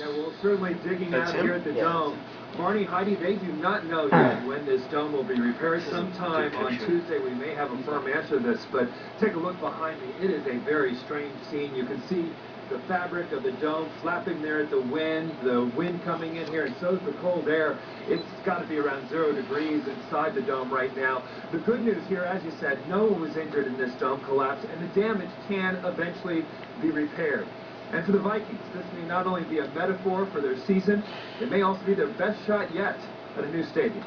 Yeah, well, certainly digging out here at the Dome. Marnie, Heidi, they do not know yet when this dome will be repaired. Sometime on Tuesday we may have a firm answer to this, but take a look behind me. It is a very strange scene. You can see the fabric of the dome flapping there at the wind coming in here, and so is the cold air. It's got to be around 0 degrees inside the dome right now. The good news here, as you said, no one was injured in this dome collapse, and the damage can eventually be repaired. And for the Vikings, this may not only be a metaphor for their season, it may also be their best shot yet at a new stadium.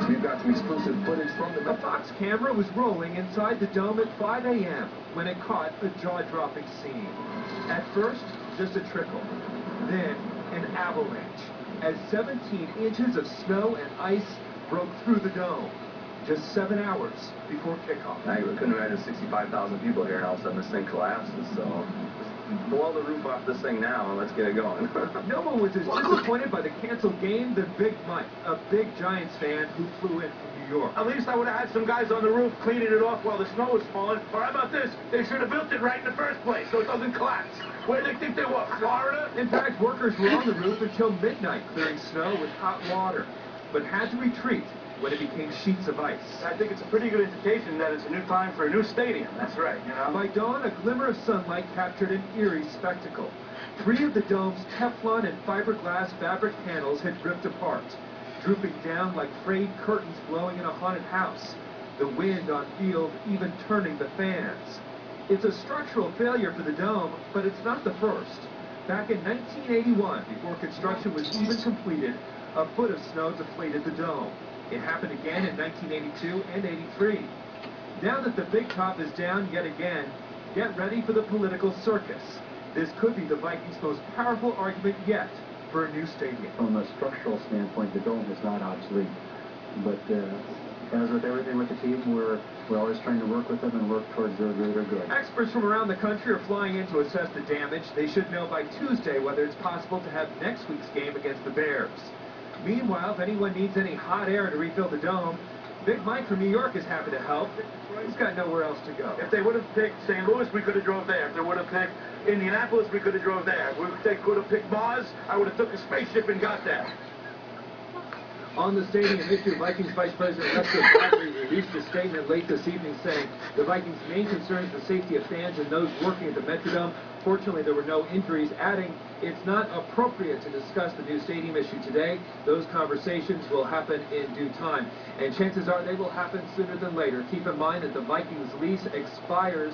We've got some exclusive footage from the Fox camera was rolling inside the dome at 5 a.m. when it caught a jaw-dropping scene. At first, just a trickle, then an avalanche, as 17 inches of snow and ice broke through the dome. Just 7 hours before kickoff. I couldn't imagine 65,000 people here, and all of a sudden this thing collapses. So just blow the roof off this thing now and let's get it going. No one was as disappointed by the canceled game than Big Mike, a big Giants fan who flew in from New York. At least I would have had some guys on the roof cleaning it off while the snow was falling. Or how about this? They should have built it right in the first place so it doesn't collapse. Where do they think they were? Florida? In fact, workers were on the roof until midnight clearing snow with hot water, but had to retreat when it became sheets of ice. I think it's a pretty good indication that it's a new time for a new stadium. That's right, you know. By dawn, a glimmer of sunlight captured an eerie spectacle. 3 of the dome's Teflon and fiberglass fabric panels had ripped apart, drooping down like frayed curtains blowing in a haunted house, the wind on field even turning the fans. It's a structural failure for the dome, but it's not the first. Back in 1981, before construction was even completed, a foot of snow deflated the dome. It happened again in 1982 and 83. Now that the big top is down yet again, get ready for the political circus. This could be the Vikings' most powerful argument yet for a new stadium. From a structural standpoint, the dome is not obsolete. But as with everything with the team, we're always trying to work with them and work towards their greater good. Experts from around the country are flying in to assess the damage. They should know by Tuesday whether it's possible to have next week's game against the Bears. Meanwhile, if anyone needs any hot air to refill the dome, Big Mike from New York is happy to help. He's got nowhere else to go. If they would have picked St. Louis, we could have drove there. If they would have picked Indianapolis, we could have drove there. If they could have picked Mars, I would have took a spaceship and got there. On the stadium issue, Vikings Vice President Lester Bradley released a statement late this evening saying the Vikings' main concern is the safety of fans and those working at the Metrodome. Fortunately, there were no injuries, adding it's not appropriate to discuss the new stadium issue today. Those conversations will happen in due time, and chances are they will happen sooner than later. Keep in mind that the Vikings' lease expires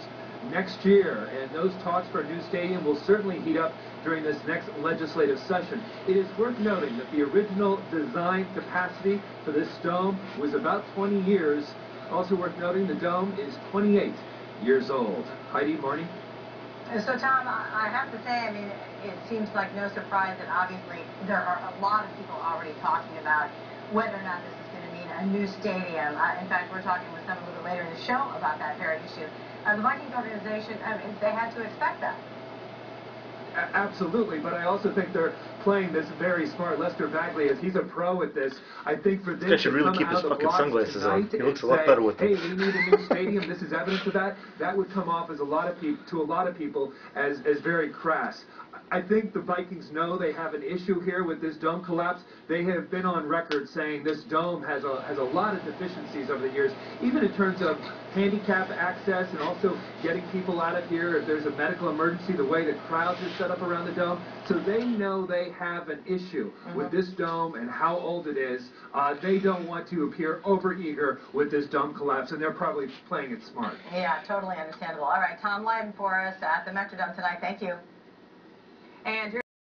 next year, and those talks for a new stadium will certainly heat up during this next legislative session. It is worth noting that the original design capacity for this dome was about 20 years. Also worth noting, the dome is 28 years old. Heidi, Marnie? So, Tom, I have to say, I mean, it seems like no surprise that obviously there are a lot of people already talking about whether or not this is going to mean a new stadium. In fact, we're talking with someone a little bit later in the show about that very issue. The Vikings organization, I mean, they had to expect that. Absolutely, but I also think they're playing this very smart. Lester Bagley, as he's a pro at this, I think for this should really keep his fucking sunglasses on. He looks a lot better with them. Hey, we need a new stadium. This is evidence of that. That would come off as a lot of people as very crass. I think the Vikings know they have an issue here with this dome collapse. They have been on record saying this dome has a lot of deficiencies over the years, even in terms of handicap access and also getting people out of here if there's a medical emergency, the way the crowds are set up around the dome. So they know they have an issue with this dome and how old it is. They don't want to appear overeager with this dome collapse, and they're probably playing it smart. Yeah, totally understandable. All right, Tom Lydon for us at the Metrodome tonight. Thank you. And